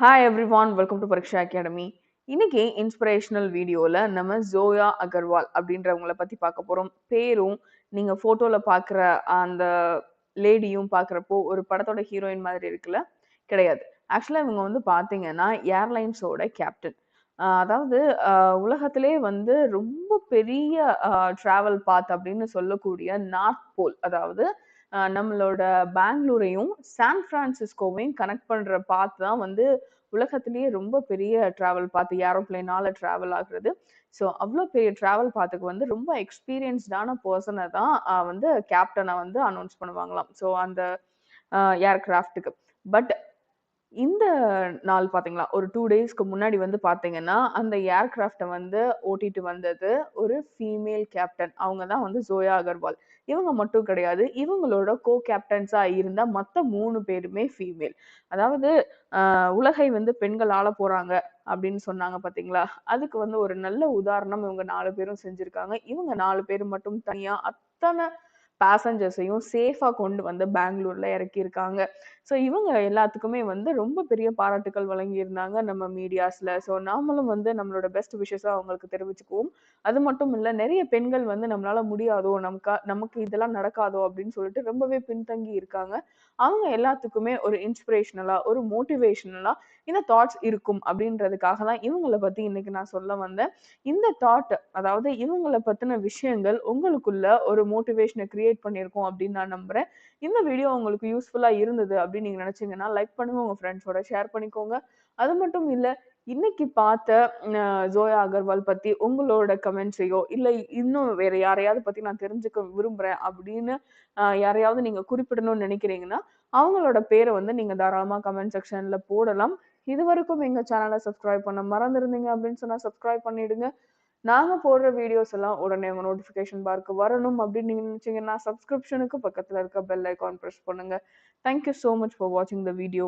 Hi everyone, welcome to Pariksha academy. இன்னைக்கு inspirational வீடியோல நம்ம ஜோயா அகர்வால் அப்படின்றவங்கள பத்தி பார்க்க போறோம். பேரும் நீங்க போட்டோல பார்க்குற அந்த லேடியும் பார்க்குறப்போ ஒரு படத்தோட ஹீரோயின் மாதிரி இருக்குல்ல? கிடையாது. ஆக்சுவலா இவங்க வந்து பார்த்தீங்கன்னா ஏர்லைன்ஸோட கேப்டன். அதாவது உலகத்திலே வந்து ரொம்ப பெரிய டிராவல் பாத் அப்படின்னு சொல்லக்கூடிய நார்த் போல், அதாவது நம்மளோட பெங்களூரையும் சான் பிரான்சிஸ்கோவையும் கனெக்ட் பண்ற பாத் தான் வந்து உலகத்திலேயே ரொம்ப பெரிய டிராவல் பாத்து, ஏரோப்ளேனால டிராவல் ஆகுறது. ஸோ அவ்வளோ பெரிய டிராவல் பாத்துக்கு வந்து ரொம்ப எக்ஸ்பீரியன்ஸ்டான பர்சனை தான் வந்து கேப்டனை வந்து அனௌன்ஸ் பண்ணுவாங்களாம். ஸோ அந்த ஏர்கிராஃப்ட்டுக்கு. பட் இந்த நாள் பார்த்தீங்களா, ஒரு 2 டேஸ்க்கு முன்னாடி வந்து பார்த்தீங்கன்னா, அந்த ஏர்கிராஃப்ட்ட வந்து ஓட்டிட்டு வந்தது ஒரு ஃபீமேல் கேப்டன். அவங்க தான் வந்து ஜோயா அகர்வால். இவங்க மட்டும் கிடையாது. இவங்களோட கேப்டன்ஸா இருந்த மத்த 3 பேருமே ஃபீமேல். அதாவது உலகை வந்து பெண்கள் ஆளப் போறாங்க அப்படின்னு சொன்னாங்க பார்த்தீங்களா, அதுக்கு வந்து ஒரு நல்ல உதாரணம் இவங்க 4 பேரும் செஞ்சிருக்காங்க. இவங்க 4 பேரும் மட்டும் தனியா அத்தன பேசஞ்சர்ஸையும் சேஃபா கொண்டு வந்து பெங்களூர்ல இறக்கியிருக்காங்க. ஸோ இவங்க எல்லாத்துக்குமே வந்து ரொம்ப பெரிய பாராட்டுக்கள் வழங்கியிருந்தாங்க நம்ம மீடியாஸ்ல. ஸோ நாமளும் வந்து நம்மளோட பெஸ்ட் விஷஸ அவங்களுக்கு தெரிவிச்சுக்குவோம். அது மட்டும் இல்ல, நெறைய பெண்கள் வந்து நம்மளால முடியாதோ, நமக்கு இதெல்லாம் நடக்காதோ அப்படின்னு சொல்லிட்டு ரொம்பவே பின்தங்கி இருக்காங்க. அவங்க எல்லாத்துக்குமே ஒரு இன்ஸ்பிரேஷனலா, ஒரு மோட்டிவேஷனலா இந்த தாட்ஸ் இருக்கும் அப்படின்றதுக்காக தான் இவங்கள பத்தி இன்னைக்கு நான் சொல்ல வந்தேன். இந்த தாட், அதாவது இவங்கள பத்தின விஷயங்கள் உங்களுக்குள்ள ஒரு மோட்டிவேஷன கிரியேட் பண்ணியிருக்கும் அப்படின்னு நான் நம்புறேன். இந்த வீடியோ உங்களுக்கு யூஸ்ஃபுல்லா இருந்தது அப்படின்னு நீங்க நினைச்சீங்கன்னா லைக் பண்ணுங்க, உங்க ஃப்ரெண்ட்ஸோட ஷேர் பண்ணிக்கோங்க. அது மட்டும் இல்ல, இன்னைக்கு பார்த்த ஜோயா அகர்வால் பத்தி உங்களோட கமெண்ட்ஸையோ, இல்ல இன்னும் வேற யாரையாவது பத்தி நான் தெரிஞ்சுக்க விரும்புறேன் அப்படின்னு யாரையாவது நீங்க குறிப்பிடணும்னு நினைக்கிறீங்கன்னா, அவங்களோட பேர வந்து நீங்க தாராளமா கமெண்ட் செக்ஷன்ல போடலாம். இதுவரைக்கும் எங்க சேனல சப்ஸ்கிரைப் பண்ண மறந்திருந்தீங்க அப்படின்னு சொன்னா சப்ஸ்கிரைப் பண்ணிடுங்க. நாங்க போடுற வீடியோஸ் எல்லாம் உடனே உங்க நோட்டிஃபிகேஷன் பார்க்கு வரணும் அப்படின்னு நீங்க நினைச்சீங்கன்னா, சப்ஸ்கிரிப்ஷனுக்கு பக்கத்துல இருக்க பெல் ஐகான் பிரஸ் பண்ணுங்க. Thank you so much for வாட்சிங் த வீடியோ.